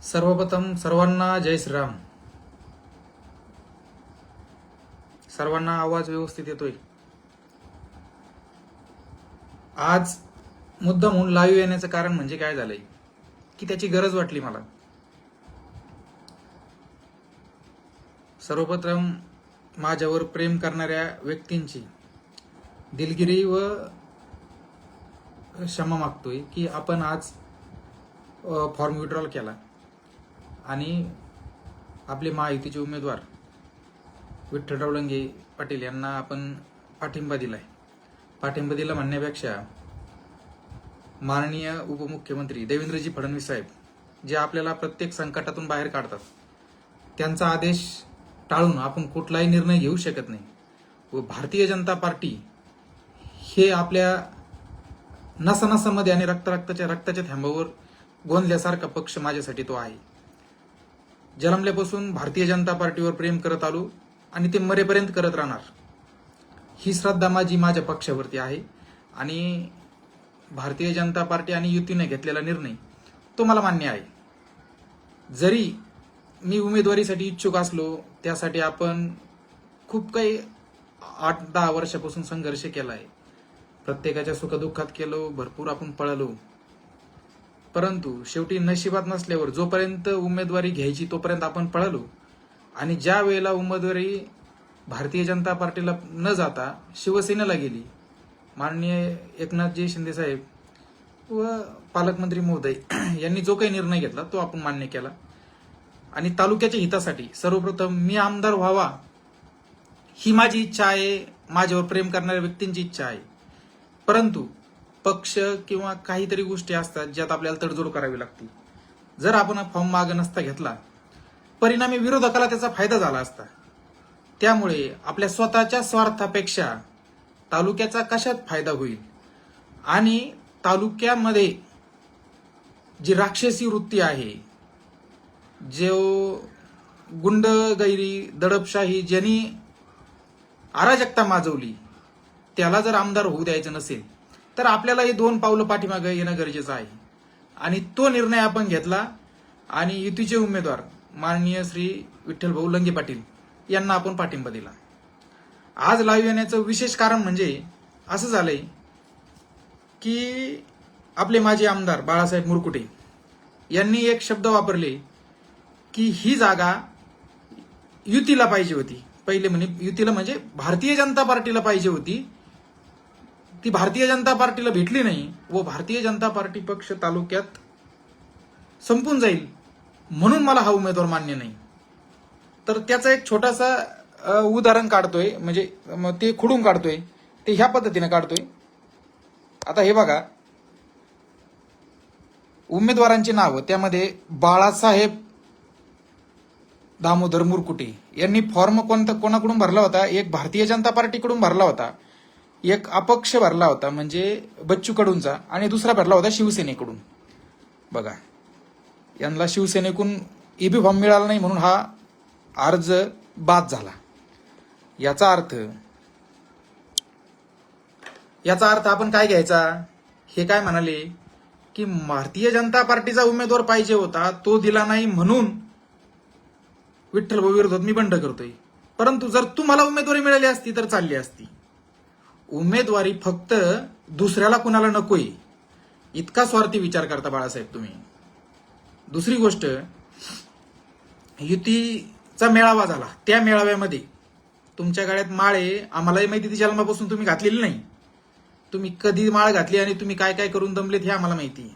सर्वप्रथम सर्वांना जय श्रीराम. सर्वांना आवाज व्यवस्थित येतोय? आज मुद्दाम म्हणून लाईव्ह येण्याचं कारण म्हणजे काय झालंय की त्याची गरज वाटली मला. सर्वप्रथम माझ्यावर प्रेम करणाऱ्या व्यक्तींची दिलगिरी व क्षमा मागतोय की आपण आज फॉर्म विड्रॉल केला आणि आपले महायुतीचे उमेदवार विठ्ठलराव लंगे पाटील यांना आपण पाठिंबा दिलाय. पाठिंबा दिला म्हणण्यापेक्षा माननीय उपमुख्यमंत्री देवेंद्रजी फडणवीस साहेब जे आपल्याला प्रत्येक संकटातून बाहेर काढतात त्यांचा आदेश टाळून आपण कुठलाही निर्णय घेऊ शकत नाही. व भारतीय जनता पार्टी हे आपल्या नसानसामध्ये आणि रक्ताच्या थेंबावर गोंदल्यासारखा पक्ष माझ्यासाठी तो आहे. जन्मल्यापासून भारतीय जनता पार्टीवर प्रेम करत आलो आणि ते मरेपर्यंत करत राहणार. ही श्रद्धा माझ्या पक्षावरती आहे आणि भारतीय जनता पार्टी आणि युतीने घेतलेला निर्णय तो मला मान्य आहे. जरी मी उमेदवारीसाठी इच्छुक असलो त्यासाठी आपण खूप काही 8-10 वर्षापासून संघर्ष केला आहे. प्रत्येकाच्या सुखदुःखात केलो, भरपूर आपण पळालो. परंतु शेवटी नशिबात नसल्यावर जोपर्यंत उमेदवारी घ्यायची तोपर्यंत आपण पळालो आणि ज्या वेळेला उमेदवारी भारतीय जनता पार्टीला न जाता शिवसेनेला गेली, माननीय एकनाथजी शिंदे साहेब व पालकमंत्री महोदय यांनी जो काही निर्णय घेतला तो आपण मान्य केला. आणि तालुक्याच्या हितासाठी सर्वप्रथम मी आमदार व्हावा ही माझी इच्छा आहे, माझ्यावर प्रेम करणाऱ्या व्यक्तींची इच्छा आहे. परंतु पक्ष किंवा काहीतरी गोष्टी असतात ज्यात आपल्याला तडजोड करावी लागते. जर आपण फॉर्म मागे नसता घेतला परिणामी विरोधकाला त्याचा फायदा झाला असता. त्यामुळे आपल्या स्वतःच्या स्वार्थापेक्षा तालुक्याचा कशात फायदा होईल आणि तालुक्यामध्ये जी राक्षसी वृत्ती आहे, जो गुंडगिरी दडपशाही ज्यांनी अराजकता माजवली त्याला जर आमदार होऊ द्यायचं नसेल तर आपल्याला हे 2 पावलं पाठीमागे येणं गरजेचं आहे. आणि तो निर्णय आपण घेतला आणि युतीचे उमेदवार माननीय श्री विठ्ठलभाऊ लंगे पाटील यांना आपण पाठिंबा दिला. आज लाईव्ह येण्याचं विशेष कारण म्हणजे असं झालंय की आपले माजी आमदार बाळासाहेब मुरकुटे यांनी एक शब्द वापरले की ही जागा युतीला पाहिजे होती. पहिले म्हणे युतीला म्हणजे भारतीय जनता पार्टीला पाहिजे होती, ती भारतीय जनता पार्टीला भेटली नाही व भारतीय जनता पार्टी पक्ष तालुक्यात संपून जाईल म्हणून मला हा उमेदवार मान्य नाही. तर त्याचा एक छोटासा उदाहरण काढतोय, म्हणजे ते खुडून काढतोय, ते ह्या पद्धतीने काढतोय. आता हे बघा उमेदवारांची नावं, त्यामध्ये बाळासाहेब दामोदर मुरकुटे यांनी फॉर्म कोणाकडून भरला होता? एक भारतीय जनता पार्टीकडून भरला होता, एक अपक्ष भरला होता म्हणजे बच्चू कडूंचा, आणि दुसरा भरला होता शिवसेनेकडून. बघा यांना शिवसेनेकडून ईबी फॉर्म मिळाला नाही म्हणून हा अर्ज बाद झाला. याचा अर्थ आपण काय घ्यायचा? हे काय म्हणाले की भारतीय जनता पार्टीचा उमेदवार पाहिजे होता, तो दिला नाही म्हणून विठ्ठलभाऊ विरोधात मी बंड करतोय. परंतु जर तुम्हाला उमेदवारी मिळाली असती तर चालली असती. उमेदवारी फक्त दुसऱ्याला कुणाला नकोय इतका स्वार्थी विचार करता बाळासाहेब तुम्ही. दुसरी गोष्ट, युतीचा मेळावा झाला, त्या मेळाव्यामध्ये तुमच्या गळ्यात माळ आहे, आम्हालाही माहिती ती जन्मापासून तुम्ही घातलेली नाही. तुम्ही कधी माळ घातली आणि तुम्ही काय काय करून दमलेत हे आम्हाला माहिती आहे.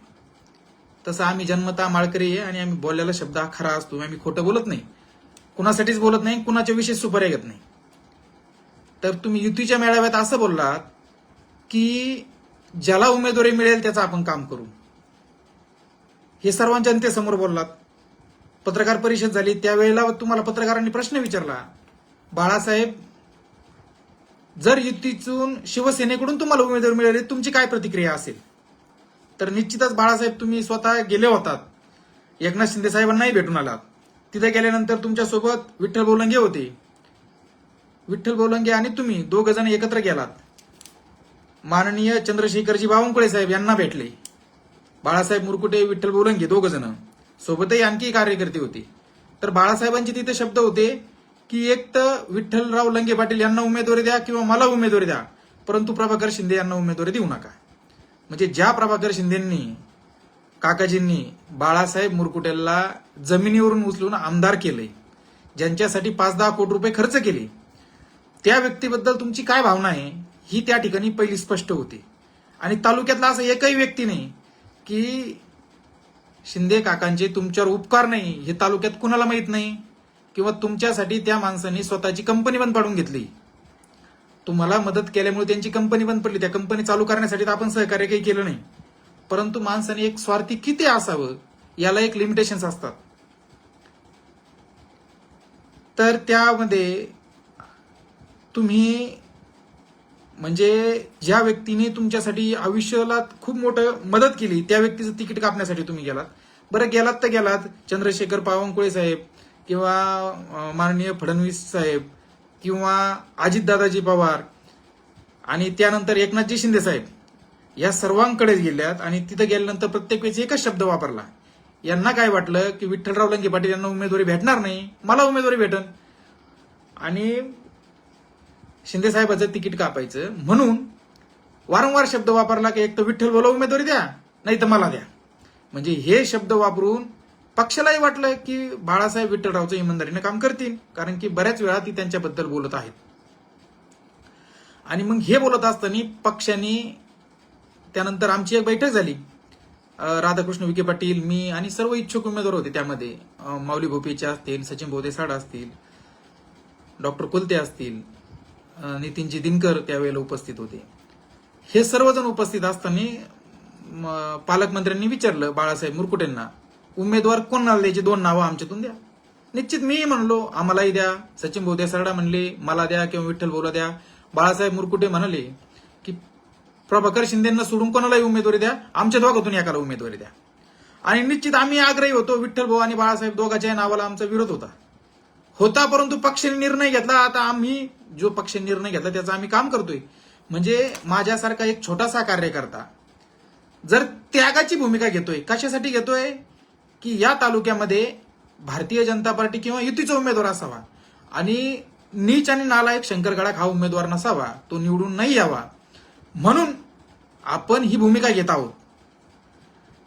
तसं आम्ही जन्मता माळकरी आहे आणि आम्ही बोललेला शब्द हा खरा असतो. आम्ही खोटं बोलत नाही, कुणासाठीच बोलत नाही, कुणाच्या विषयी सुपारी घेत नाही. तर तुम्ही युतीच्या मेळाव्यात असं बोललात की ज्याला उमेदवारी मिळेल त्याचं आपण काम करू. हे सर्वांच्या जनतेसमोर बोललात. पत्रकार परिषद झाली त्यावेळेला तुम्हाला पत्रकारांनी प्रश्न विचारला, बाळासाहेब जर युतीतून शिवसेनेकडून तुम्हाला उमेदवार मिळाले तुमची काय प्रतिक्रिया असेल? तर निश्चितच बाळासाहेब तुम्ही स्वतः गेले होतात, एकनाथ शिंदे साहेबांनाही भेटून आलात. तिथे गेल्यानंतर तुमच्यासोबत विठ्ठल बोलंगे होते. विठ्ठल बोलंगे आणि तुम्ही दोघ जण एकत्र गेलात. माननीय चंद्रशेखरजी बावनकुळे साहेब यांना भेटले. बाळासाहेब मुरकुटे, विठ्ठल बोलंगे दोघ जण, सोबतही आणखी कार्यकर्ते होते. तर बाळासाहेबांचे तिथे शब्द होते की एक तर विठ्ठलराव लंगे पाटील यांना उमेदवारी द्या किंवा मला उमेदवारी द्या, परंतु प्रभाकर शिंदे यांना उमेदवारी देऊ नका. म्हणजे ज्या प्रभाकर शिंदेंनी, काकाजींनी बाळासाहेब मुरकुटेला जमिनीवरून उचलून आमदार केले, ज्यांच्यासाठी 5-10 कोटी रुपये खर्च केले, त्या व्यक्तीबद्दल तुमची काय भावना आहे ही त्या ठिकाणी पहिली स्पष्ट होती. आणि तालुक्यातला असं एकही व्यक्ती नाही की शिंदे काकांचे तुमच्यावर उपकार नाही हे तालुक्यात कुणाला माहित नाही, किंवा तुमच्यासाठी त्या माणसांनी स्वतःची कंपनी बंद पाडून घेतली. तुम्हाला मदत केल्यामुळे त्यांची कंपनी बंद पडली. त्या कंपनी चालू करण्यासाठी तर आपण सहकार्य काही केलं नाही, परंतु माणसाने एक स्वार्थी किती असावं याला एक लिमिटेशन्स असतात. तर त्यामध्ये तुम्ही म्हणजे ज्या व्यक्तीने तुमच्यासाठी आयुष्याला खूप मोठं मदत केली त्या व्यक्तीचं तिकीट कापण्यासाठी तुम्ही गेलात. बरं गेलात तर गेलात, चंद्रशेखर बावनकुळे साहेब किंवा माननीय फडणवीस साहेब किंवा अजितदादाजी पवार आणि त्यानंतर एकनाथजी शिंदे साहेब या सर्वांकडेच गेल्यात. आणि तिथे गेल्यानंतर प्रत्येक वेळेस एकच शब्द वापरला. यांना काय वाटलं की विठ्ठलराव लंगे पाटील यांना उमेदवारी भेटणार नाही, मला उमेदवारी भेटन आणि शिंदे साहेबांचं तिकीट कापायचं म्हणून वारंवार शब्द वापरला की एक तर विठ्ठल बोला उमेदवारी द्या, नाही तर मला द्या. म्हणजे हे शब्द वापरून पक्षालाही वाटलं की बाळासाहेब विठ्ठलरावचं इमानदारीने काम करतील, कारण की बऱ्याच वेळा ती त्यांच्याबद्दल बोलत आहेत. आणि मग हे बोलत असताना पक्षाने त्यानंतर आमची एक बैठक झाली. राधाकृष्ण विखे पाटील, मी आणि सर्व इच्छुक उमेदवार होते. त्यामध्ये माऊली भोपेचे असतील, सचिन भोवते साडा असतील, डॉक्टर कुलते असतील, नितीनजी दिनकर त्यावेळेला उपस्थित होते. हे सर्वजण उपस्थित असताना पालकमंत्र्यांनी विचारलं बाळासाहेब मुरकुटेंना, उमेदवार कोणाला द्यायचे, 2 नावं आमच्यातून द्या. निश्चित मी म्हणलो आम्हालाही द्या. सचिन भोवते सारडा म्हणले मला द्या किंवा विठ्ठल बोला द्या. बाळासाहेब मुरकुटे म्हणाले की प्रभाकर शिंदेंना सोडून कोणालाही उमेदवारी द्या, आमच्या दोघातून एकाला उमेदवारी द्या. आणि निश्चित आम्ही आग्रही होतो. विठ्ठल भाऊ आणि बाळासाहेब दोघांच्या नावाला आमचा विरोध होता, परंतु पक्षाने निर्णय घेतला. आता आम्ही जो पक्ष निर्णय घेतला त्याचं आम्ही काम करतोय. म्हणजे माझ्यासारखा एक छोटासा कार्यकर्ता जर त्यागाची भूमिका घेतोय, कशासाठी घेतोय की या तालुक्यामध्ये भारतीय जनता पार्टी किंवा युतीचा उमेदवार असावा आणि नीच आणि नालायक शंकर गडाख हा उमेदवार नसावा, तो निवडून नाही यावा, म्हणून आपण ही भूमिका घेत आहोत.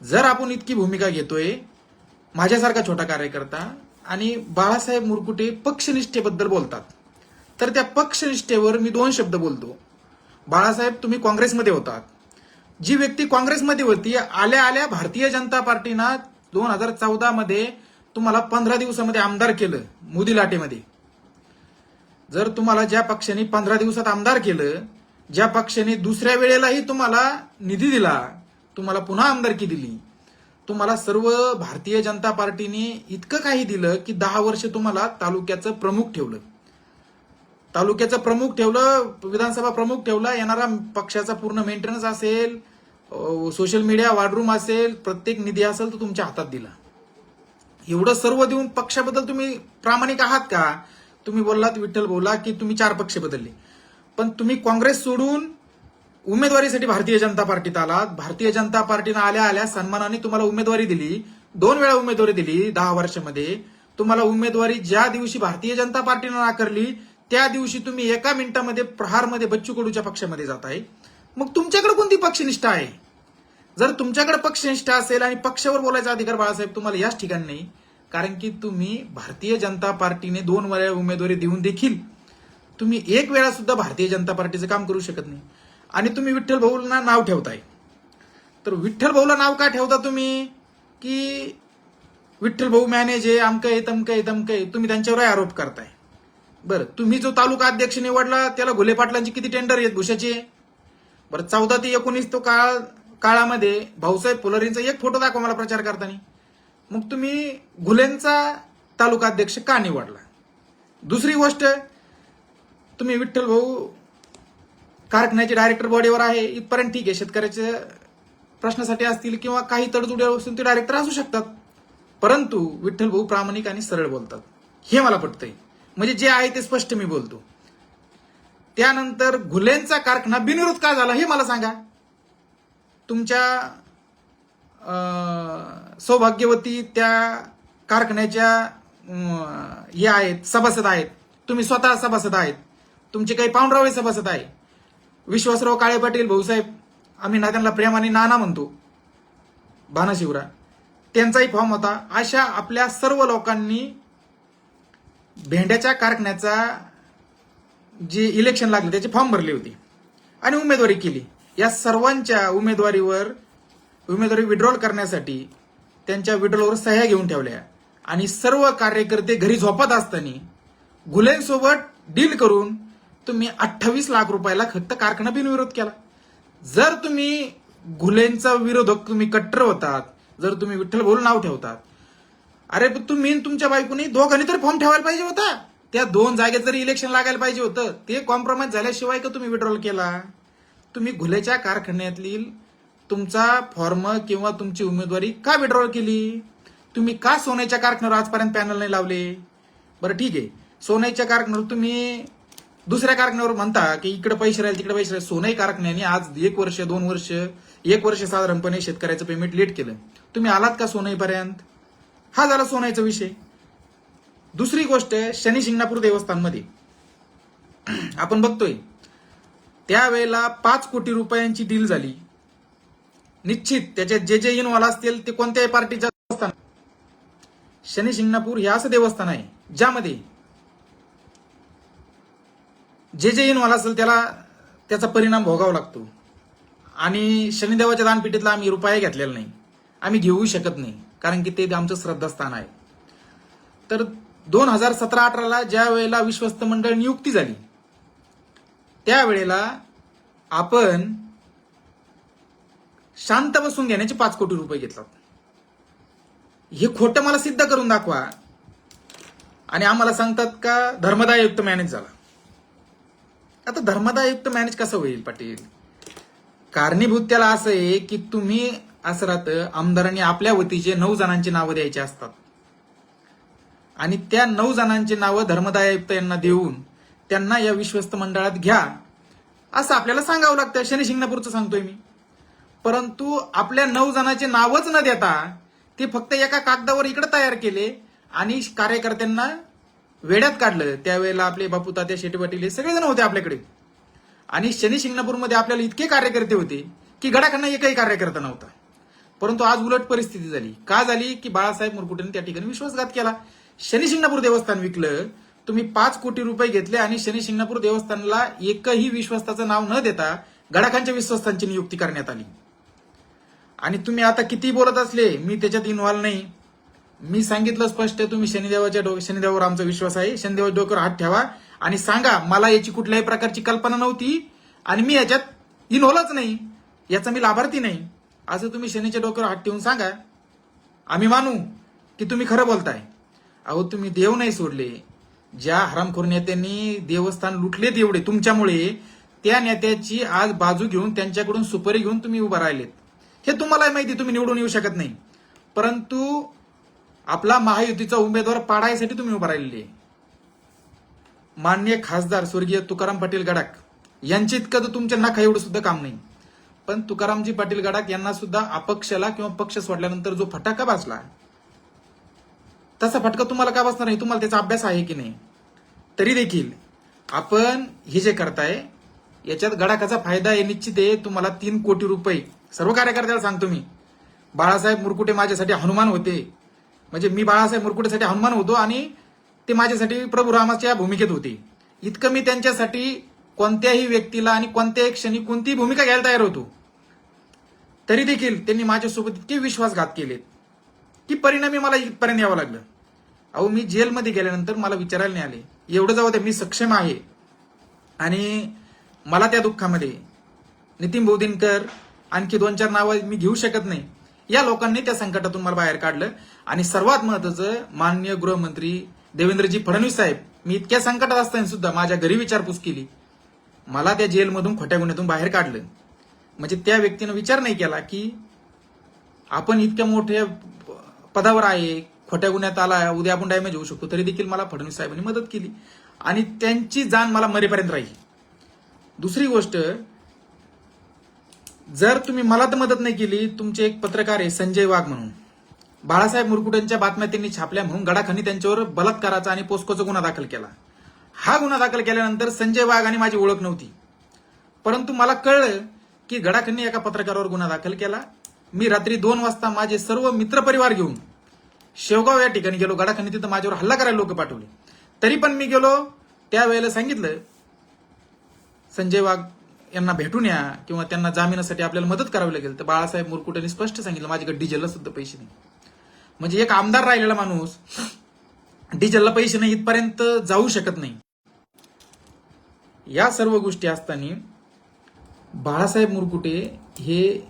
जर आपण इतकी भूमिका घेतोय, माझ्यासारखा छोटा कार्यकर्ता आणि बाळासाहेब मुरकुटे पक्षनिष्ठेबद्दल बोलतात, तर त्या पक्षनिष्ठेवर मी 2 शब्द बोलतो. बाळासाहेब तुम्ही काँग्रेसमध्ये होतात. जी व्यक्ती काँग्रेसमध्ये होती, आल्या आल्या भारतीय जनता पार्टीनं 2014 मध्ये तुम्हाला 15 दिवसामध्ये आमदार केलं मोदी लाटेमध्ये. जर तुम्हाला ज्या पक्षाने 15 दिवसात आमदार केलं, ज्या पक्षाने दुसऱ्या वेळेलाही तुम्हाला निधी दिला, तुम्हाला पुन्हा आमदारकी दिली, तुम्हाला सर्व भारतीय जनता पार्टीने इतकं काही दिलं की 10 वर्ष तुम्हाला तालुक्याचं प्रमुख ठेवलं, विधानसभा प्रमुख ठेवला, येणारा पक्षाचा पूर्ण मेंटेनन्स असेल, सोशल मीडिया वॉररूम असेल, प्रत्येक निधी असेल तो तुमच्या हातात दिला. एवढं सर्व देऊन पक्षाबद्दल तुम्ही प्रामाणिक आहात का? तुम्ही बोललात विठ्ठल बोला की तुम्ही 4 पक्ष बदलले, पण तुम्ही काँग्रेस सोडून उमेदवारीसाठी भारतीय जनता पार्टीत आलात. भारतीय जनता पार्टीनं आल्या आल्या सन्मानाने तुम्हाला उमेदवारी दिली, 2 वेळा उमेदवारी दिली 10 वर्षामध्ये. तुम्हाला उमेदवारी ज्या दिवशी भारतीय जनता पार्टीनं नाकारली त्या दिवशी तुम्ही 1 मिनिटामध्ये प्रहारमध्ये बच्चू कडूच्या पक्षामध्ये जाताय. मग तुमच्याकडे कोणती पक्षनिष्ठा आहे? जर तुमच्याकडे पक्षनिष्ठा असेल आणि पक्षावर बोलायचा अधिकार बाळासाहेब तुम्हाला याच ठिकाणी नाही, कारण की तुम्ही भारतीय जनता पार्टीने 2 वेळा उमेदवारी देऊन देखील तुम्ही 1 वेळा सुद्धा भारतीय जनता पार्टीचं काम करू शकत नाही. आणि तुम्ही विठ्ठल भाऊंना नाव ठेवताय. तर विठ्ठल भाऊला नाव का ठेवता तुम्ही की विठ्ठल भाऊ मॅनेज आहे, अमकं आहे, तमकं आहे, तमकं आहे, तुम्ही त्यांच्यावर आरोप करताय. बरं, तुम्ही जो तालुका अध्यक्ष निवडला त्याला घुले पाटलांची किती टेंडर आहेत भुशाचे? बरं, 14 ते 19 तो काळामध्ये भाऊसाहेब फुलरींचा एक फोटो दाखवा मला प्रचार करताना. मग तुम्ही घुलेंचा तालुका अध्यक्ष का निवडला? दुसरी गोष्ट, तुम्ही विठ्ठल भाऊ कारखान्याचे डायरेक्टर बॉडीवर आहे इथपर्यंत ठीक आहे, शेतकऱ्याच्या प्रश्नासाठी असतील किंवा काही तडजोडी असून ते डायरेक्टर असू शकतात, परंतु विठ्ठल भाऊ प्रामाणिक आणि सरळ बोलतात, हे मला पटतंय. म्हणजे जे आहे ते स्पष्ट मी बोलतो. त्यानंतर घुलेंचा कारखाना बिनविरोध का झाला हे मला सांगा. तुमच्या सौभाग्यवती त्या कारखान्याच्या हे आहेत, सभासद आहेत, तुम्ही स्वतः सभासद आहेत, तुमचे काही पाहुणरावळे सभासद आहे. विश्वासराव काळे पाटील भाऊसाहेब, आम्ही ना त्यांना प्रेमाने नाना म्हणतो, भानाशिवरा, त्यांचाही फॉर्म होता. अशा आपल्या सर्व लोकांनी भेंड्याच्या कारखान्याचा जे इलेक्शन लागले त्याचे फॉर्म भरले होते आणि उमेदवारी केली. या सर्वांच्या उमेदवारी विड्रॉल करण्यासाठी त्यांच्या विड्रॉलवर सह्या घेऊन ठेवल्या आणि सर्व कार्यकर्ते घरी झोपत असताना घुलेंसोबत डील करून तुम्ही 28 लाख रुपयाला फक्त कारखाना बिनविरोध केला. जर तुम्ही घुलेंचा विरोधक, तुम्ही कट्टर होतात, जर तुम्ही विठ्ठल भाऊ नाव ठेवतात, अरे तुम्ही तुमच्या बायकोनी दोघांनी तरी फॉर्म ठेवायला पाहिजे होता. त्या 2 जागेत जरी इलेक्शन लागायला पाहिजे होतं. ते कॉम्प्रोमाइज झाल्याशिवाय का तुम्ही विड्रॉल केला? तुम्ही घुलेच्या कारखान्यातील तुमचा फॉर्म किंवा तुमची उमेदवारी का विड्रॉल केली? तुम्ही का सोन्याच्या कारखान्यावर आजपर्यंत पॅनल नाही लावले? बरं ठीक आहे, सोन्याच्या कारखान्यावर तुम्ही दुसऱ्या कारखान्यावर म्हणता की इकडे पैसे राहील तिकडे पैसे राहील. सोनाई कारखान्याने आज 1 वर्ष 2 वर्ष 1 वर्ष साधारणपणे शेतकऱ्याचं पेमेंट लेट केलं. तुम्ही आलात का सोनाईपर्यंत? हा झाला सोन्याचा विषय. दुसरी गोष्ट, शनी शिंगणापूर देवस्थानमध्ये आपण बघतोय त्यावेळेला 5 कोटी रुपयांची डील झाली. निश्चित त्याच्यात जे इन्व्हॉल्व असतील ते कोणत्याही पार्टीच्या देवस्थान. शनी शिंगणापूर हे असं देवस्थान आहे ज्यामध्ये जे इन्व्हॉल्व असेल त्याचा परिणाम भोगावा लागतो. आणि शनिदेवाच्या दानपेटीतला आम्ही रुपया घेतलेला नाही, आम्ही घेऊ शकत नाही, कारण की ते आमचं श्रद्धास्थान आहे. तर 2017-18ला ज्या वेळेला विश्वस्त मंडळ नियुक्ती झाली त्यावेळेला आपण शांत बसून घेण्याचे 5 कोटी रुपये घेतला. हे खोटं मला सिद्ध करून दाखवा. आणि आम्हाला सांगतात का धर्मदाय आयुक्त मॅनेज झाला. आता धर्मदाय आयुक्त मॅनेज कसं होईल पाटील? कारणीभूत त्याला असं आहे की तुम्ही असं राहतं, आमदारांनी आपल्या वतीचे 9 जणांची नावं द्यायची असतात आणि त्या 9 जणांची नावं धर्मदाय आयुक्त यांना देऊन त्यांना या विश्वस्त मंडळात घ्या असं आपल्याला सांगावं लागतं. शनी शिंगणापूरचं सांगतोय मी. परंतु आपल्या 9 जणांचे नावच न देता ते फक्त एका कागदावर इकडे तयार केले आणि कार्यकर्त्यांना वेड्यात काढलं. त्यावेळेला आपले बापू तात्या शेट्टी पाटील हे सगळेजण होते आपल्याकडे. आणि शनी शिंगणापूरमध्ये आपल्याला इतके कार्यकर्ते होते की गडाखाना एकही कार्यकर्ता नव्हता. परंतु आज उलट परिस्थिती झाली. का झाली? की बाळासाहेब मुरकुटेंनी त्या ठिकाणी विश्वासघात केला. शनी शिंगणापूर देवस्थान विकलं. तुम्ही 5 कोटी रुपये घेतले आणि शनी शिंगणापूर देवस्थानला एकही विश्वासाचं नाव न देता गडाखानच्या विश्वासांची नियुक्ती करण्यात आली. आणि तुम्ही आता किती बोलत असले, मी त्याच्यात इन्व्हॉल्व नाही. मी सांगितलं स्पष्ट, तुम्ही शनिदेवावर आमचा विश्वास आहे, शनिदेवाच्या डोक्यावर हात ठेवा आणि सांगा मला याची कुठल्याही प्रकारची कल्पना नव्हती आणि मी याच्यात इन्व्हॉल्वच नाही, याचा मी लाभार्थी नाही, असं तुम्ही शनीच्या डोक्यावर हात ठेवून सांगा. आम्ही मानू की तुम्ही खरं बोलताय. अहो तुम्ही देव नाही सोडले. ज्या हरामखोर नेत्यांनी देवस्थान लुटलेत एवढे तुमच्यामुळे, त्या नेत्याची आज बाजू घेऊन त्यांच्याकडून सुपारी घेऊन तुम्ही उभा राहिलेत. हे तुम्हाला माहिती, तुम्ही निवडून येऊ शकत नाही, परंतु आपला महायुतीचा उमेदवार पाडायसाठी तुम्ही उभा राहिलेले. माननीय खासदार स्वर्गीय तुकाराम पाटील गडाख यांचे इतकं तर तुमच्या नाका एवढं सुद्धा काम नाही. पण तुकारामजी पाटील गडाख यांना सुद्धा अपक्षाला किंवा पक्ष सोडल्यानंतर जो फटाका बसला तसा फटका तुम्हाला का बसणार नाही? तुम्हाला त्याचा अभ्यास आहे की नाही? तरी देखील आपण हे जे करताय याच्यात गडाखाचा फायदा आहे निश्चित आहे. तुम्हाला 3 कोटी रुपये सर्व कार्यकर्त्याला सांगतो मी. बाळासाहेब मुरकुटे माझ्यासाठी हनुमान होते, म्हणजे मी बाळासाहेब मुरकुटेसाठी हनुमान होतो आणि ते माझ्यासाठी प्रभू रामाच्या भूमिकेत होते. इतकं मी त्यांच्यासाठी कोणत्याही व्यक्तीला आणि कोणत्याही क्षणी कोणतीही भूमिका घ्यायला तयार होतो. तरी देखील त्यांनी माझ्यासोबत इतके विश्वासघात केलेत की परिणामी मला इथपर्यंत यावं लागलं. अहो मी जेलमध्ये गेल्यानंतर मला विचारायला नाही आले, एवढं जाऊ दे मी सक्षम आहे. आणि मला त्या दुःखामध्ये नितीन बोधिनकर आणखी 2-4 नावं मी घेऊ शकत नाही. या लोकांनी त्या संकटातून मला बाहेर काढलं. आणि सर्वात महत्वाचं, माननीय गृहमंत्री देवेंद्रजी फडणवीस साहेब, मी इतक्या संकटात असताना सुद्धा माझ्या घरी विचारपूस केली, मला त्या जेलमधून खोट्या गुन्ह्यातून बाहेर काढलं. म्हणजे त्या व्यक्तीनं विचार नाही केला की आपण इतक्या मोठ्या पदावर आहे, खोट्या गुन्ह्यात आला, उद्या आपण डॅमेज होऊ शकतो, तरी देखील मला फडणवीस साहेबांनी मदत केली आणि त्यांची जाण मला मरेपर्यंत राहील. दुसरी गोष्ट, जर तुम्ही मला तर मदत नाही केली, तुमचे एक पत्रकार आहे संजय वाघ म्हणून, बाळासाहेब मुरकुटेंच्या बातम्या त्यांनी छापल्या म्हणून गडाखानी त्यांच्यावर बलात्काराचा आणि पोस्कोचा गुन्हा दाखल केला. हा गुन्हा दाखल केल्यानंतर संजय वाघ आणि माझी ओळख नव्हती, परंतु मला कळलं की गडाखांनी एका पत्रकारावर गुन्हा दाखल केला. मी रात्री 2 वाजता माझे सर्व मित्रपरिवार घेऊन शेवगाव या ठिकाणी गेलो. गडाखांनी तिथं माझ्यावर हल्ला करायला लोक पाठवले, तरी पण मी गेलो. त्यावेळेला सांगितलं संजय वाघ यांना भेटून या किंवा त्यांना जामिनासाठी आपल्याला मदत करावी लागेल. तर बाळासाहेब मुरकुटेंनी स्पष्ट सांगितलं माझ्याकडे डिझेलला सुद्धा पैसे नाही. म्हणजे एक आमदार राहिलेला माणूस डिझेलला पैसे नाही इथपर्यंत जाऊ शकत नाही. या सर्व गोष्टी असताना बाळासाहेब मुरकुटे हे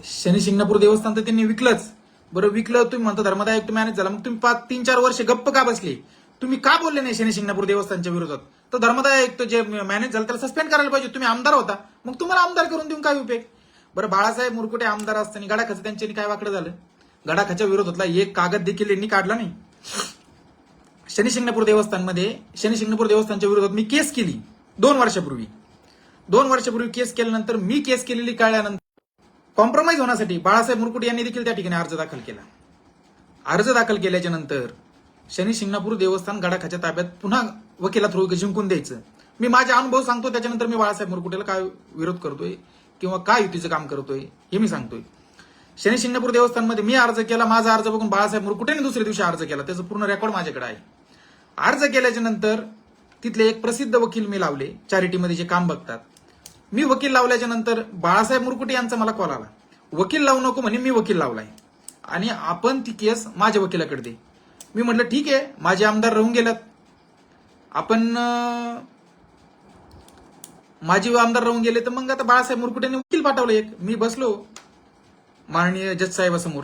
शनी शिंगणापूर देवस्थान तर त्यांनी विकलंच. बरं, विकलं तुम्ही म्हणता धर्मदाय आयुक्त मॅनेज झाला, मग तुम्ही 3-4 वर्ष गप्प का बसले? तुम्ही का बोलले नाही शनी शिंगणापूर देवस्थानच्या विरोधात? तर धर्मदाय आयुक्त जे मॅनेज झालं त्याला सस्पेंड करायला पाहिजे. तुम्ही आमदार होता, मग तुम्हाला आमदार करून देऊन काय उपयोग? बरं, बाळासाहेब मुरकुटे आमदार असताना गडाखाचं त्यांच्यानी काय वाकडं झालं? गडाखाच्या विरोधातला एक कागद देखील यांनी काढला नाही. शनी शिंगणापूर देवस्थानमध्ये शनी शिंगणापूर देवस्थानच्या विरोधात मी केस केली 2 वर्षापूर्वी. 2 वर्षापूर्वी केस केल्यानंतर मी केस केलेली कळल्यानंतर कॉम्प्रोमाइज होण्यासाठी बाळासाहेब मुरकुटे यांनी देखील त्या ठिकाणी अर्ज दाखल केला. अर्ज दाखल केल्याच्या नंतर शनी शिंगणापूर देवस्थान गडाखाच्या ताब्यात पुन्हा वकिला थ्रू जिंकून द्यायचं. मी माझे अनुभव सांगतो, त्याच्यानंतर मी बाळासाहेब मुरकुटेला काय विरोध करतोय किंवा काय युतीचं काम करतोय हे मी सांगतोय. शनी शिंगणापूर देवस्थानमध्ये मी अर्ज केला. माझा अर्ज बघून बाळासाहेब मुरकुटेने दुसऱ्या दिवशी अर्ज केला. त्याचं पूर्ण रेकॉर्ड माझ्याकडे आहे. अर्ज केल्याच्या नंतर तिथले एक प्रसिद्ध वकील मी लावले, चॅरिटीमध्ये जे काम बघतात. मी वकील लावल्याच्या नंतर बाळासाहेब मुरकुटे यांचा मला कॉल आला, वकील लावू नको म्हणे, मी वकील लावलाय आणि आपण ती केस माझ्या वकिलाकडे दे. मी म्हटलं ठीक आहे, माझे आमदार राहून गेल्यात, आपण माझे आमदार राहून गेले तर मग आता बाळासाहेब मुरकुटेने वकील पाठवलं एक. मी बसलो माननीय जज साहेबासमोर.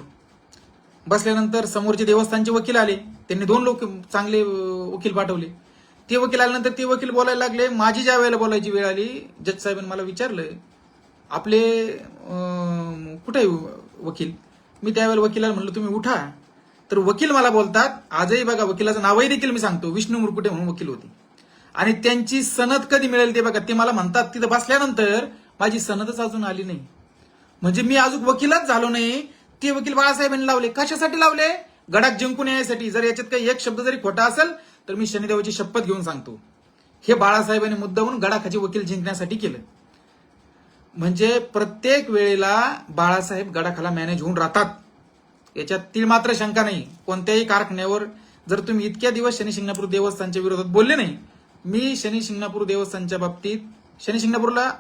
बसल्यानंतर समोरचे देवस्थानचे वकील आले, त्यांनी 2 लोक चांगले वकील पाठवले. ते वकील आल्यानंतर ते वकील बोलायला लागले. माझी ज्या वेळेला बोलायची वेळ आली, जज साहेबांनी मला विचारलं आपले कुठे आहे वकील? मी त्यावेळेला वकिलाला म्हणलं तुम्ही उठा. तर वकील मला बोलतात, आजही बघा वकिलाचं नावही देखील मी सांगतो, विष्णू मुरकुटे म्हणून वकील होते आणि त्यांची सनद कधी मिळेल ते बघा. ते मला म्हणतात तिथं बसल्यानंतर माझी सनदच अजून आली नाही. म्हणजे मी अजून वकीलच झालो नाही. ते वकील बाळासाहेबांनी लावले. कशासाठी लावले? गडाख जिंकून येण्यासाठी. जर याच्यात काही एक शब्द जरी खोटा असेल तर मी शनिदेवाची शपथ घेऊन सांगतो, हे बाळासाहेबांनी मुद्दामून गडाखाचे वकील जिंकण्यासाठी केलं. म्हणजे प्रत्येक वेळेला बाळासाहेब गडाखाला मॅनेज होऊन राहतात, याच्यात ती मात्र शंका नाही. कोणत्याही कारखान्यावर जर तुम्ही इतक्या दिवस शनी शिंगणापूर देवस्थानच्या विरोधात बोलले नाही, मी शनी शिंगणापूर देवस्थानच्या बाबतीत शनी शिंगणापूरला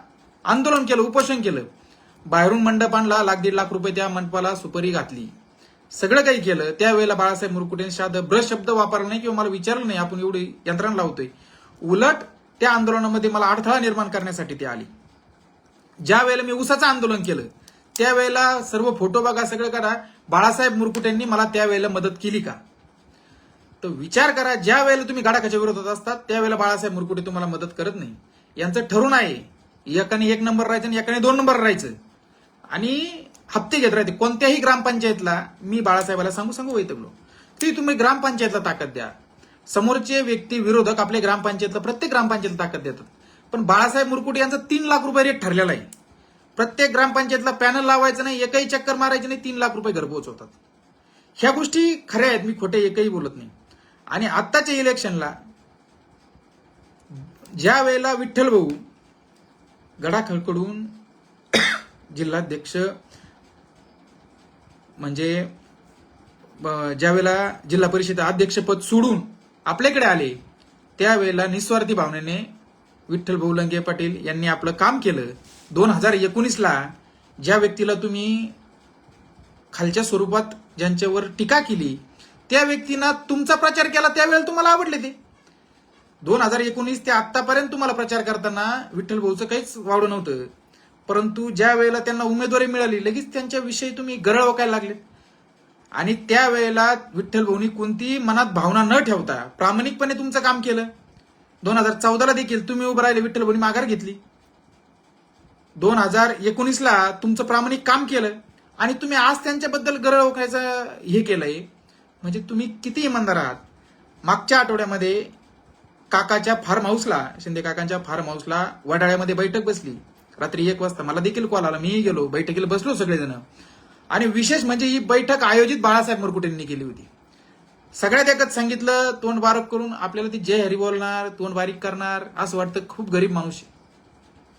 आंदोलन केलं, उपोषण केलं, बाहेरून मंडप आणला, 1.5 लाख रुपये त्या मंडपाला सुपारी घातली, सगळं काही केलं. त्यावेळेला बाळासाहेब मुरकुटे ब्रश शब्द वापरला नाही किंवा मला विचारलं नाही आपण एवढी यंत्रणा लावतोय. उलट त्या आंदोलनामध्ये मला अडथळा निर्माण करण्यासाठी ते आली. ज्या वेळेला मी उसाचं आंदोलन केलं त्यावेळेला सर्व फोटो बघा, सगळं करा, बाळासाहेब मुरकुटेंनी मला त्यावेळेला मदत केली का? तर विचार करा, ज्या वेळेला तुम्ही गडाखाच्या विरोधात असतात त्यावेळेला बाळासाहेब मुरकुटे तुम्हाला मदत करत नाही. यांचं ठरून आहे, एकाने 1 नंबर राहायचं आणि एकाने 2 नंबर राहायचं आणि हप्ते घेत राहते. कोणत्याही ग्रामपंचायतला मी बाळासाहेबाला सांगू वैतगलो की तुम्ही ग्रामपंचायतला ताकद द्या. समोरचे व्यक्ती विरोधक आपल्या ग्रामपंचायतला, प्रत्येक ग्रामपंचायतला ताकद देतात. पण बाळासाहेब मुरकुटे यांचा 3 लाख रुपये रेट ठरलेला आहे. प्रत्येक ग्रामपंचायतला पॅनल लावायचं नाही, एकही चक्कर मारायची नाही, 3 लाख रुपये घरपोच होतात. ह्या गोष्टी खऱ्या आहेत, मी खोटे एकही बोलत नाही. आणि आत्ताच्या इलेक्शनला ज्या वेळेला विठ्ठल भाऊ गडाखकडून जिल्हाध्यक्ष म्हणजे ज्या वेळेला जिल्हा परिषद अध्यक्षपद सोडून आपल्याकडे आले त्यावेळेला निस्वार्थी भावनेने विठ्ठल भाऊ लंगे पाटील यांनी आपलं काम केलं. 2019ला ज्या व्यक्तीला तुम्ही खालच्या स्वरूपात ज्यांच्यावर टीका केली त्या व्यक्तींना तुमचा प्रचार केला, त्यावेळेला तुम्हाला आवडले ते. 2019 ते आतापर्यंत तुम्हाला प्रचार करताना विठ्ठल भाऊचं काहीच वावडं नव्हतं. परंतु ज्या वेळेला त्यांना उमेदवारी मिळाली लगेच त्यांच्याविषयी तुम्ही गरळ ओकायला लागले. आणि त्यावेळेला विठ्ठल भाऊनी कोणतीही मनात भावना न ठेवता प्रामाणिकपणे तुमचं काम केलं. 2014ला देखील तुम्ही उभं राहिले, विठ्ठल भाऊनी माघार घेतली. 2019ला तुमचं प्रामाणिक काम केलं आणि तुम्ही आज त्यांच्याबद्दल गरळ ओकायचं हे केलंय. म्हणजे तुम्ही किती इमानदार आहात. मागच्या आठवड्यामध्ये काकाच्या फार्म हाऊसला, शिंदे काकांच्या फार्म हाऊसला वडाळ्यामध्ये बैठक बसली रात्री 1 वाजता. मला देखील कॉल आला, मीही गेलो, बैठकीला बसलो सगळेजण. आणि विशेष म्हणजे ही बैठक आयोजित बाळासाहेब मुरकुटेंनी केली होती. सगळ्यात एकच सांगितलं, तोंड बारीक करून आपल्याला ती जय हरी बोलणार, तोंड बारीक करणार, असं वाटतं खूप गरीब माणूस आहे.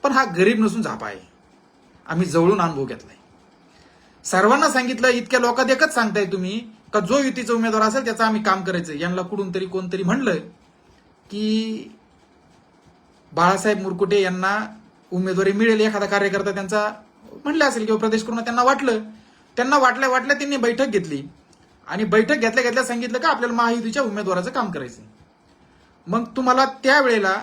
पण हा गरीब नसून झापा आहे. आम्ही जवळून अनुभव घेतलाय. सर्वांना सांगितलं, इतक्या लोकात एकच सांगताय तुम्ही का जो युतीचा उमेदवार असेल त्याचं आम्ही काम करायचं. यांना कुठून तरी कोणतरी म्हणलं की बाळासाहेब मुरकुटे यांना उमेदवारी मिळेल, एखादा कार्यकर्ता त्यांचा म्हणलं असेल किंवा प्रदेश करून त्यांना वाटलं त्यांनी बैठक घेतली आणि बैठक घेतल्या सांगितलं का आपल्याला महायुतीच्या उमेदवाराचं काम करायचं. मग तुम्हाला त्यावेळेला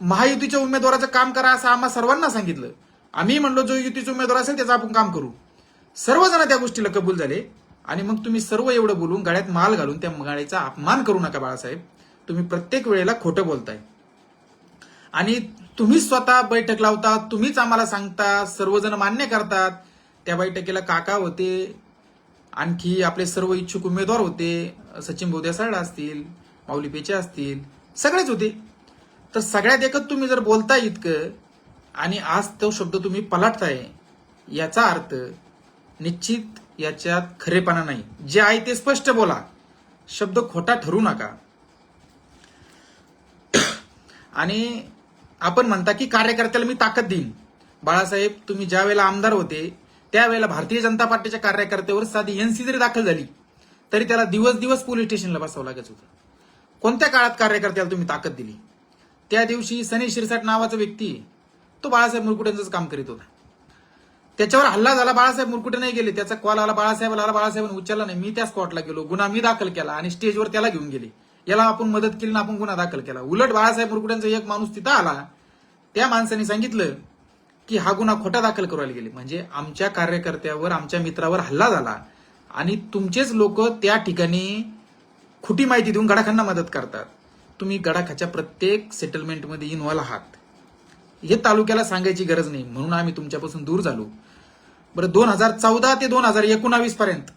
महायुतीच्या उमेदवाराचं काम करा असं आम्हा सर्वांना सांगितलं. आम्ही म्हणलो जो युतीचा उमेदवार असेल त्याचं आपण काम करू. सर्वजण त्या गोष्टीला कबूल झाले. आणि मग तुम्ही सर्व एवढं बोलून गळ्यात माल घालून त्या गाळ्याचा अपमान करू नका बाळासाहेब. तुम्ही प्रत्येक वेळेला खोटं बोलताय आणि तुम्ही स्वतः बैठक लावता, तुम्हीच आम्हाला सांगता, सर्वजण मान्य करतात. त्या बैठकीला काका होते, आणखी आपले सर्व इच्छुक उमेदवार होते, सचिन बोदेसाळ असतील, माऊली पेचे असतील, सगळेच होते. तर सगळ्यात एकच तुम्ही जर बोलताय इतकं आणि आज तो शब्द तुम्ही पलटताय, याचा अर्थ निश्चित याच्यात खरेपणा नाही. जे आहे ते स्पष्ट बोला, शब्द खोटा ठरू नका. आणि आपण म्हणता की कार्यकर्त्याला मी ताकद देईन. बाळासाहेब, तुम्ही ज्या वेळेला आमदार होते त्यावेळेला भारतीय जनता पार्टीच्या कार्यकर्त्यावर साधी एनसी जरी दाखल झाली तरी त्याला दिवस पोलीस स्टेशनला बसावं लागत होतं. कोणत्या काळात कार्यकर्त्याला तुम्ही ताकद दिली? त्या दिवशी सनी शिरसाट नावाचा व्यक्ती तो बाळासाहेब मुरकुटेंचंच काम करीत होता. त्याच्यावर हल्ला झाला, बाळासाहेब मुरकुटे नाही गेले, त्याचा कॉल आला, बाळासाहेबांनी उचलला नाही. मी त्या स्पॉटला गेलो, गुन्हा मी दाखल केला आणि स्टेजवर त्याला घेऊन गेले. याला आपण मदत केली ना आपण गुन्हा दाखल केला. उलट बाळासाहेब मुरकुटेंचा एक माणूस तिथं आला, त्या माणसाने सांगितलं की हा गुन्हा खोटा दाखल करायला गेले. म्हणजे आमच्या कार्यकर्त्यावर, आमच्या मित्रावर हल्ला झाला आणि तुमचेच लोक त्या ठिकाणी खोटी माहिती देऊन गडाखांना मदत करतात. तुम्ही गडाखाच्या प्रत्येक सेटलमेंटमध्ये इन्व्हॉल्व आहात. हे तालुक्याला सांगायची गरज नाही, म्हणून आम्ही तुमच्यापासून दूर झालो. बरं, 2014 ते 2019 पर्यंत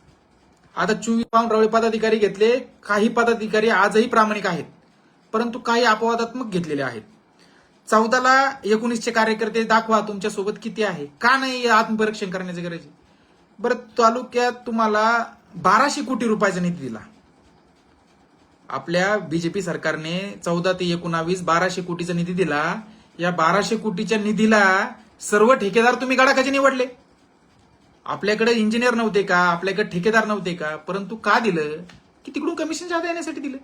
आता 24 पाऊंडरावळे पदाधिकारी घेतले. काही पदाधिकारी आजही प्रामाणिक आहेत, परंतु काही अपवादात्मक घेतलेले आहेत. 14ला 19चे कार्यकर्ते दाखवा तुमच्या सोबत किती आहे. का नाही आत्मपरीक्षण करण्याची गरज आहे. बरं, तालुक्यात तुम्हाला 1200 कोटी रुपयाचा निधी दिला. आपल्या बीजेपी सरकारने 14 ते 19 1200 कोटीचा निधी दिला. या 1200 कोटीच्या निधीला सर्व ठेकेदार तुम्ही गडाखाचे निवडले. आपल्याकडे इंजिनियर नव्हते का, आपल्याकडे ठेकेदार नव्हते का? परंतु का दिलं? की तिकडून कमिशन जादा येण्यासाठी दिलं.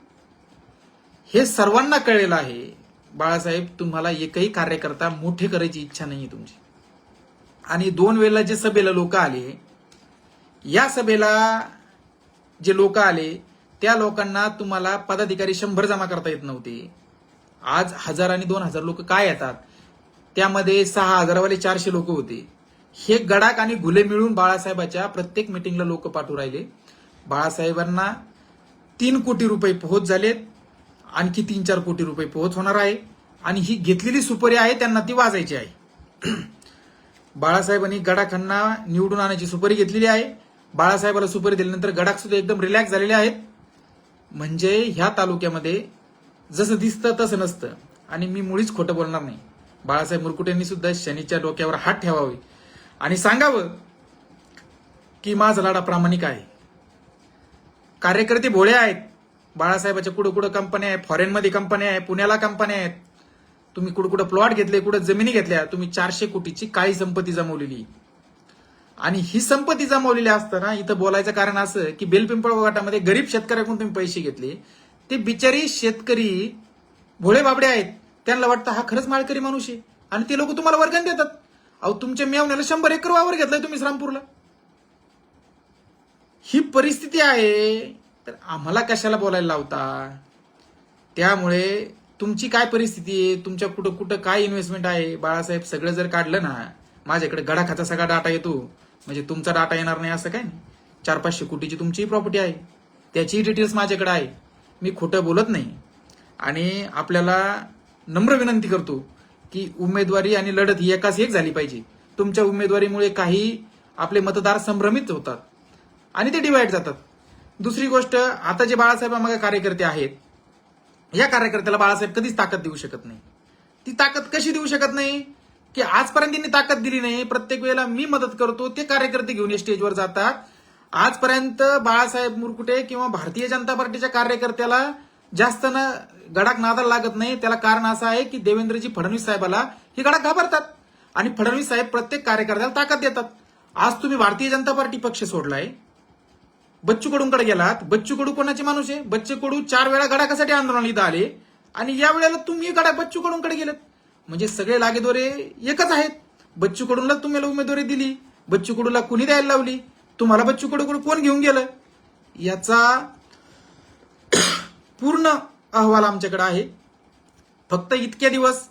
हे सर्वांना कळलेलं आहे. बाळासाहेब, तुम्हाला एकही कार्यकर्ता मोठे करायची इच्छा नाहीये तुमची. आणि 2 वेळेला जे सभेला लोक आले, या सभेला जे लोक आले त्या लोकांना तुम्हाला पदाधिकारी 100 जमा करता येत नव्हते. आज 1000 आणि 2000 लोक काय येतात, त्यामध्ये 6000 वाले 400 लोक होते. हे गडाख आणि घुले मिळून बाळासाहेबाच्या प्रत्येक मिटिंगला लोक पाठवू राहिले. बाळासाहेबांना 3 कोटी रुपये पोहोच झालेत, आणखी 3-4 कोटी रुपये पोहोच होणार आहे. आणि ही घेतलेली सुपारी आहे त्यांना ती वाजायची आहे. बाळासाहेबांनी गडाखांना निवडून आणायची सुपारी घेतलेली आहे. बाळासाहेबाला सुपारी दिल्यानंतर गडाख सुद्धा एकदम रिलॅक्स झालेले आहेत. म्हणजे ह्या तालुक्यामध्ये जसं दिसतं तसं नसतं. आणि मी मुळीच खोटं बोलणार नाही. बाळासाहेब मुरकुटेंनी सुद्धा शनीच्या डोक्यावर हात ठेवावे आणि सांगावं की माझा लढा प्रामाणिक आहे. कार्यकर्ते भोळे आहेत. बाळासाहेबाच्या कुठं कंपन्या आहेत, फॉरेनमध्ये कंपन्या आहेत, पुण्याला कंपन्या आहेत. तुम्ही कुठं प्लॉट घेतले, कुठं जमिनी घेतल्या. तुम्ही 400 कोटीची काळी संपत्ती जमवलेली. आणि ही संपत्ती जमवलेली असताना इथं बोलायचं कारण असं की बेलपिंपळ गटामध्ये गरीब शेतकऱ्याकडून तुम्ही पैसे घेतले. ते बिचारी शेतकरी भोळे बाबडे आहेत. त्यांना वाटतं हा खरंच माळकरी माणूस आहे आणि ते लोक तुम्हाला वर्गण देतात. अहो, तुमच्या मेवण्याला 100 एकर वावर घेतलाय तुम्ही श्रामपूरला. ही परिस्थिती आहे, तर आम्हाला कशाला बोलायला लावता? त्यामुळे तुमची काय परिस्थिती आहे, तुमच्या कुठं काय इन्व्हेस्टमेंट आहे, बाळासाहेब सगळं जर काढलं ना माझ्याकडे गडाखाचा सगळा डाटा येतो म्हणजे तुमचा डाटा येणार नाही असं काय नाही. 400-500 कोटीची तुमचीही प्रॉपर्टी आहे, त्याचीही डिटेल्स माझ्याकडे आहे. मी खोटं बोलत नाही. आणि आपल्याला नम्र विनंती करतो की उमेदवारी आणि लढत ही एकाच एक झाली पाहिजे. तुमच्या उमेदवारीमुळे काही आपले मतदार संभ्रमित होतात आणि ते डिवाइड जातात. दुसरी गोष्ट, आता जे बाळासाहेब आम्हाला कार्यकर्ते आहेत, या कार्यकर्त्याला बाळासाहेब कधीच ताकद देऊ शकत नाही. ती ताकद कशी देऊ शकत नाही की आजपर्यंत त्यांनी ताकद दिली नाही. प्रत्येक वेळेला मी मदत करतो, ते कार्यकर्ते घेऊन या स्टेजवर जातात. आजपर्यंत बाळासाहेब मुरकुटे किंवा भारतीय जनता पार्टीच्या कार्यकर्त्याला जास्त ना गडाक नादाला लागत नाही. त्याला कारण असं आहे की देवेंद्रजी फडणवीस साहेबाला ही गडाक घाबरतात आणि फडणवीस साहेब प्रत्येक कार्यकर्त्याला ताकद देतात. आज तुम्ही भारतीय जनता पार्टी पक्ष सोडलाय, बच्चू कडूंकडे गेलात. बच्चू कडू कोणाचे माणूस आहे? बच्चू कडू 4 वेळा गडाकासाठी आंदोलन इथं आले आणि या वेळेला तुम्ही गडा बच्चू कडूंकडे गेलेत. म्हणजे सगळे लागेदोरे एकच आहेत. बच्चू कडूंना तुम्हाला उमेदवारी दिली, बच्चू कडूला कुणी द्यायला लावली, तुम्हाला बच्चू कडूकडे कोण घेऊन गेलं, याचा पूर्ण अहवाल आमच्याकडे आहे. फक्त इतके दिवस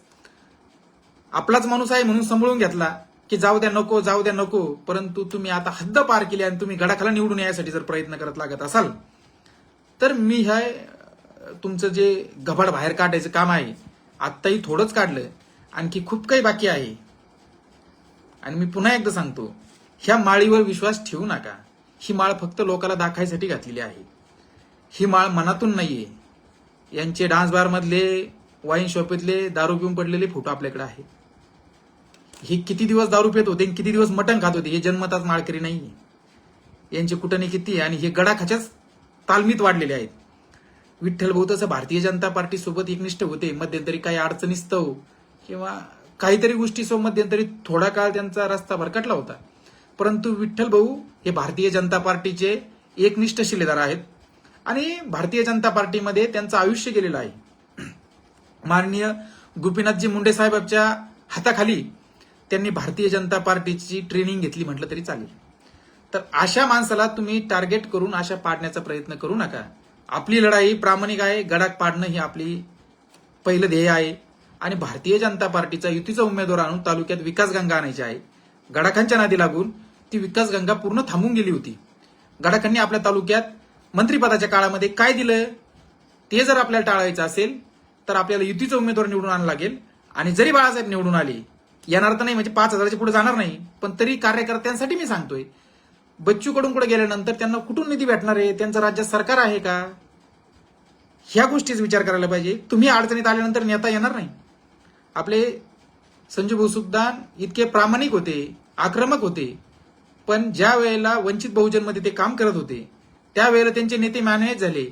आपलाच माणूस आहे म्हणून सांभाळून घेतला की जाऊ द्या नको, जाऊ द्या नको. परंतु तुम्ही आता हद्द पार केली आणि तुम्ही गडाखाला निवडून यायसाठी जर प्रयत्न करत लागत असाल तर मी हे तुमचं जे घबाड बाहेर काढायचं काम आहे आत्ताही थोडंच काढलं, आणखी खूप काही बाकी आहे. आणि मी पुन्हा एकदा सांगतो, ह्या माळीवर विश्वास ठेवू नका. ही माळ फक्त लोकांना दाखवायसाठी घातलेली आहे. ही माळ मनातून नाहीये. यांचे डान्स बार मधले, वाईन शॉपीतले दारू पिऊन पडलेले फोटो आपल्याकडे आहे. हे किती दिवस दारू पित होते, किती दिवस मटण खात होते, हे जन्मताच माळकरी नाहीये. यांची कुटणी किती आणि हे गडाखाच्याच तालमीत वाढलेले आहेत. विठ्ठल भाऊ तसं भारतीय जनता पार्टी सोबत एकनिष्ठ होते. मध्यंतरी काही अडचणीस्तव किंवा काहीतरी गोष्टीसोबत मध्यंतरी थोडा काळ त्यांचा रस्ता भरकटला होता. परंतु विठ्ठल भाऊ हे भारतीय जनता पार्टीचे एकनिष्ठ शिलेदार आहेत आणि भारतीय जनता पार्टीमध्ये त्यांचं आयुष्य गेलेलं आहे. माननीय गोपीनाथजी मुंडे साहेबांच्या हाताखाली त्यांनी भारतीय जनता पार्टीची ट्रेनिंग घेतली म्हटलं तरी चालेल. तर अशा माणसाला तुम्ही टार्गेट करून आशा पाडण्याचा प्रयत्न करू नका. आपली लढाई प्रामाणिक आहे. गडाक पाडणं ही आपली पहिलं ध्येय आहे आणि भारतीय जनता पार्टीचा युतीचा उमेदवार आणून तालुक्यात विकासगंगा आणायची आहे. गडाखांच्या नादी लागून ती विकासगंगा पूर्ण थांबून गेली होती. गडाखांनी आपल्या तालुक्यात मंत्रिपदाच्या काळामध्ये काय दिलं ते जर आपल्याला टाळायचं असेल तर आपल्याला युतीचा उमेदवार निवडून आणायला लागेल. आणि जरी बाळासाहेब निवडून आले, येणार तर नाही म्हणजे 5,000च्या पुढे जाणार नाही, पण तरी कार्यकर्त्यांसाठी मी सांगतोय, बच्चू कडूंकडे गेल्यानंतर त्यांना कुठून निधी भेटणार आहे, त्यांचं राज्यात सरकार आहे का, ह्या गोष्टीच विचार करायला पाहिजे. तुम्ही अडचणीत आल्यानंतर नेता येणार नाही. आपले संजू भाऊ सुद्धा इतके प्रामाणिक होते, आक्रमक होते, पण ज्या वेळेला वंचित बहुजनमध्ये ते काम करत होते त्यावेळेला त्यांचे नेते मॅनेज झाले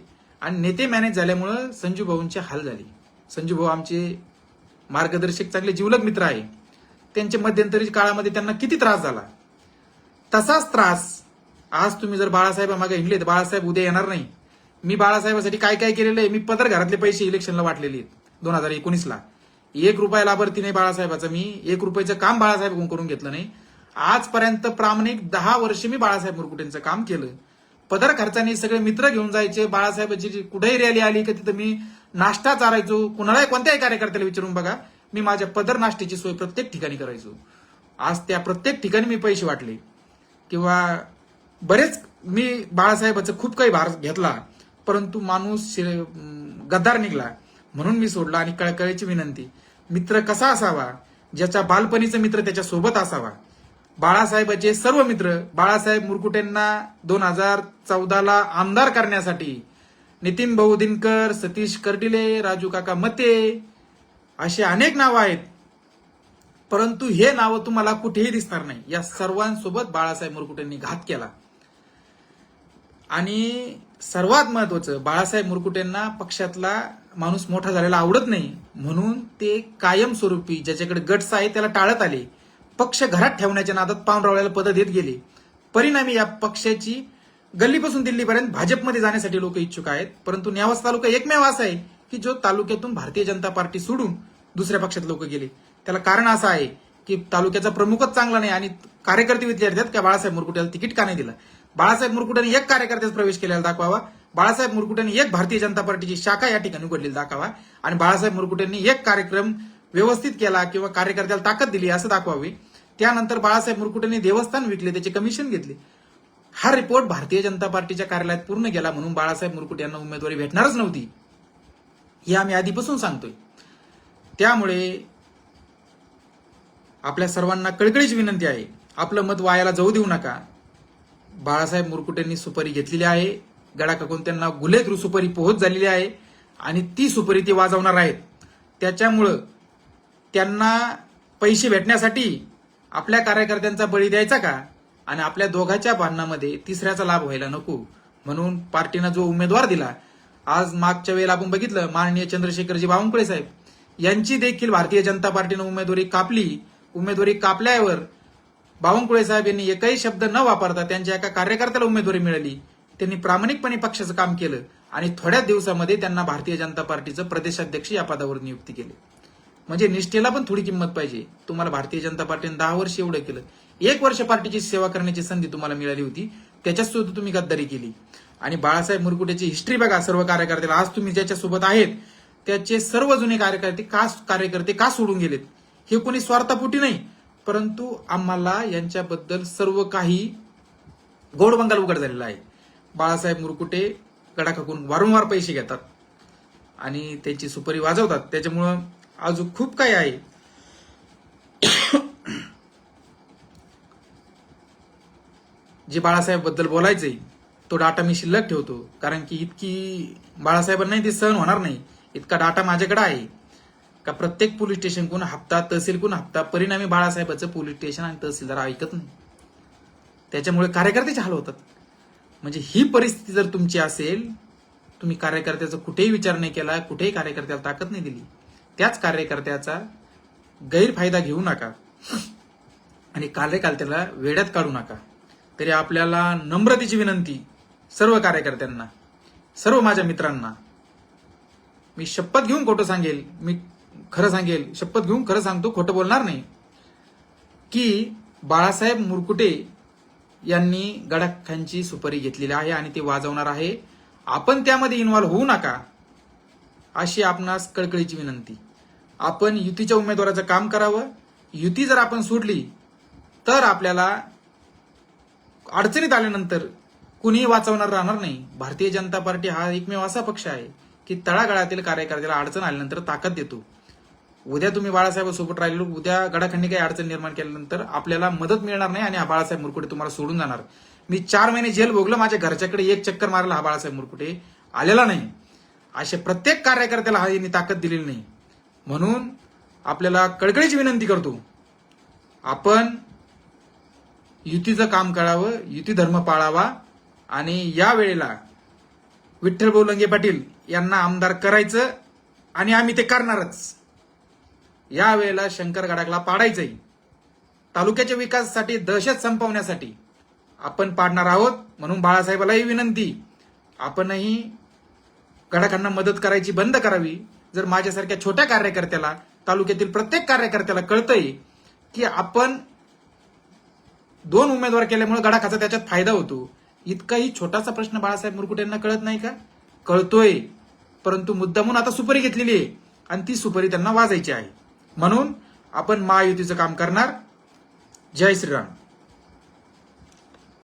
आणि नेते मॅनेज झाल्यामुळं संजू भाऊंचे हाल झाले. संजू भाऊ आमचे मार्गदर्शक, चांगले जिवलग मित्र आहे. त्यांच्या मध्यंतरी काळामध्ये त्यांना किती त्रास झाला, तसाच त्रास आज तुम्ही जर बाळासाहेब मागे हिंडले तर बाळासाहेब उद्या येणार नाही. मी बाळासाहेबांसाठी काय काय केलेलं आहे. मी पदर घरातले पैसे इलेक्शनला वाटलेले आहेत 2019ला. 1 रुपया लाभार्थी नाही बाळासाहेबाचा. मी 1 रुपयाचं काम बाळासाहेब करून घेतलं नाही. आजपर्यंत प्रामाणिक 10 वर्ष मी बाळासाहेब मुरकुटेंचं काम केलं. पदर खर्चाने सगळे मित्र घेऊन जायचे. बाळासाहेबांची कुठेही रॅली आली की तिथं मी नाश्ता चारायचो. कुणालाही कोणत्याही कार्यकर्त्याला विचारून बघा, मी माझ्या पदर नाश्त्याची सोय प्रत्येक ठिकाणी करायचो. आज त्या प्रत्येक ठिकाणी मी पैसे वाटले किंवा बरेच मी बाळासाहेबांचं खूप काही भार घेतला, परंतु माणूस गद्दार निघाला म्हणून मी सोडला. आणि कळकळीची विनंती, मित्र कसा असावा, ज्याचा बालपणीचा मित्र त्याच्या सोबत असावा. बाळासाहेबांचे सर्व मित्र बाळासाहेब मुरकुटेंना 2014ला आमदार करण्यासाठी नितीन भाऊ दिनकर, सतीश कर्डिले, राजू काका मते असे अनेक नावं आहेत, परंतु हे नावं तुम्हाला कुठेही दिसणार नाही. या सर्वांसोबत बाळासाहेब मुरकुटेंनी घात केला. आणि सर्वात महत्वाचं, बाळासाहेब मुरकुटेंना पक्षातला माणूस मोठा झालेला आवडत नाही म्हणून ते कायमस्वरूपी ज्याच्याकडे गट्स आहे त्याला टाळत आले. पक्ष घरात ठेवण्याच्या नादात पावनरावळ्याला पद देत गेले. परिणामी या पक्षाची गल्लीपासून दिल्लीपर्यंत भाजपमध्ये जाण्यासाठी लोक इच्छुक आहेत. परंतु नेवासा तालुका एकमेव असा आहे की जो तालुक्यातून भारतीय जनता पार्टी सोडून दुसऱ्या पक्षात लोक गेले. त्याला कारण असं आहे की तालुक्याचा प्रमुखच चांगला नाही आणि कार्यकर्ते विचारतात की बाळासाहेब मुरकुटेला तिकीट का नाही दिलं. बाळासाहेब मुरकुटेने एक कार्यकर्त्याचा प्रवेश केलेला दाखवावा. बाळासाहेब मुरकुटेने एक भारतीय जनता पार्टीची शाखा या ठिकाणी उघडलेली दाखवा आणि बाळासाहेब मुरकुटेंनी एक कार्यक्रम व्यवस्थित केला किंवा कार्यकर्त्याला ताकद दिली असं दाखवावे. त्यानंतर बाळासाहेब मुरकुटेंनी देवस्थान विकले, त्याचे कमिशन घेतले. हा रिपोर्ट भारतीय जनता पार्टीच्या कार्यालयात पूर्ण गेला, म्हणून बाळासाहेब मुरकुटे यांना उमेदवारी भेटणारच नव्हती, हे आम्ही आधीपासून सांगतोय. त्यामुळे आपल्या सर्वांना कळकळीची विनंती आहे, आपलं मत वायाला जाऊ देऊ नका. बाळासाहेब मुरकुटेंनी सुपारी घेतलेली आहे, गडाकाकून त्यांना गुले थ्रू सुपारी पोहोच झालेली आहे आणि ती सुपारी ते वाजवणार आहेत. त्याच्यामुळं त्यांना पैसे भेटण्यासाठी आपल्या कार्यकर्त्यांचा बळी द्यायचा का, आणि आपल्या दोघांच्या भांडणामध्ये तिसऱ्याचा लाभ व्हायला नको, म्हणून पार्टीनं जो उमेदवार दिला, आज मागच्या वेळेला आपण बघितलं माननीय चंद्रशेखरजी बावनकुळे साहेब यांची देखील भारतीय जनता पार्टीनं उमेदवारी कापली. उमेदवारी कापल्यावर बावनकुळे साहेब यांनी एकही शब्द न वापरता त्यांच्या एका कार्यकर्त्याला उमेदवारी मिळाली. त्यांनी प्रामाणिकपणे पक्षाचं काम केलं आणि थोड्या दिवसामध्ये त्यांना भारतीय जनता पार्टीचं प्रदेशाध्यक्ष या पदावर नियुक्ती केली. म्हणजे निष्ठेला पण थोडी किंमत पाहिजे. तुम्हाला भारतीय जनता पार्टीने 10 वर्ष एवढं केलं, 1 वर्ष पार्टीची सेवा करण्याची संधी तुम्हाला मिळाली होती, त्याच्यात सुद्धा तुम्ही गद्दारी केली. आणि बाळासाहेब मुरकुटेची हिस्ट्री बघा, सर्व कार्यकर्त्याला आज तुम्ही ज्याच्यासोबत आहेत त्याचे सर्व जुने कार्यकर्ते का सोडून गेलेत, हे कोणी स्वार्थापोटी नाही, परंतु आम्हाला यांच्याबद्दल सर्व काही गोडबंगाल उघड झालेला आहे. बाळासाहेब मुरकुटे गडाखाकून वारंवार पैसे घेतात आणि त्यांची सुपारी वाजवतात, त्याच्यामुळं अजून खूप काही आहे. जे बाळासाहेब बद्दल बोलायचंय तो डाटा मी शिल्लक ठेवतो, कारण की इतकी बाळासाहेबांनाही ते सहन होणार नाही. इतका डाटा माझ्याकडे आहे का प्रत्येक पोलीस स्टेशनकडून हप्ता, तहसीलकडून हप्ता, परिणामी बाळासाहेबांचं पोलीस स्टेशन आणि तहसीलदार ऐकत नाही. त्याच्यामुळे कार्यकर्त्याचे हाल होतात. म्हणजे ही परिस्थिती जर तुमची असेल, तुम्ही कार्यकर्त्याचा कुठेही विचार नाही केला, कुठेही कार्यकर्त्याला ताकद नाही दिली, त्याच कार्यकर्त्याचा गैरफायदा घेऊ नका आणि कार्यकर्त्याला वेड्यात काढू नका. तरी आपल्याला नम्रतेची विनंती सर्व कार्यकर्त्यांना, सर्व माझ्या मित्रांना, मी शपथ घेऊन खोटं सांगेल, मी खरं सांगेल, शपथ घेऊन खरं सांगतो, खोटं बोलणार नाही, की बाळासाहेब मुरकुटे यांनी गडाखांची सुपारी घेतलेली आहे आणि ते वाजवणार आहे. आपण त्यामध्ये इन्व्हॉल्व्ह होऊ नका, अशी आपणास कळकळीची विनंती. आपण युतीच्या उमेदवाराचं काम करावं. युती जर आपण सोडली तर आपल्याला अडचणीत आल्यानंतर कुणीही वाचवणार राहणार नाही. भारतीय जनता पार्टी हा एकमेव असा पक्ष आहे की तळागाळातील कार्यकर्त्याला अडचण आल्यानंतर ताकद देतो. उद्या तुम्ही बाळासाहेबांसोबत राहिलो, उद्या गडाखांनी काही अडचण निर्माण केल्यानंतर आपल्याला मदत मिळणार नाही आणि हा बाळासाहेब मुरकुटे तुम्हाला सोडून जाणार. मी 4 महिने जेल भोगलं, माझ्या घरच्याकडे एक चक्कर मारला, हा बाळासाहेब मुरकुटे आलेला नाही. असे प्रत्येक कार्यकर्त्याला हा यांनी ताकद दिलेली नाही. म्हणून आपल्याला कळकळीची विनंती करतो, आपण युतीचं काम करावं, युती धर्म पाळावा आणि या वेळेला विठ्ठलभाऊ लंगे पाटील यांना आमदार करायचं आणि आम्ही ते करणारच. या वेळेला शंकर गडाखला पाडायचंय. तालुक्याच्या विकासासाठी, दहशत संपवण्यासाठी आपण पाडणार आहोत. म्हणून बाळासाहेबालाही विनंती, आपणही गडाखांना मदत करायची बंद करावी. जर माझ्यासारख्या छोट्या कार्यकर्त्याला, तालुक्यातील प्रत्येक कार्यकर्त्याला कळतंय की आपण 2 उमेदवार केल्यामुळे गडाखाचा त्याच्यात फायदा होतो, इतकाही छोटासा प्रश्न बाळासाहेब मुरकुटे यांना कळत नाही का? कळतोय, परंतु मुद्दामून आता सुपारी घेतलेली आहे आणि ती सुपारी त्यांना वाजायची आहे. म्हणून आपण महायुतीचं काम करणार. जय श्रीराम.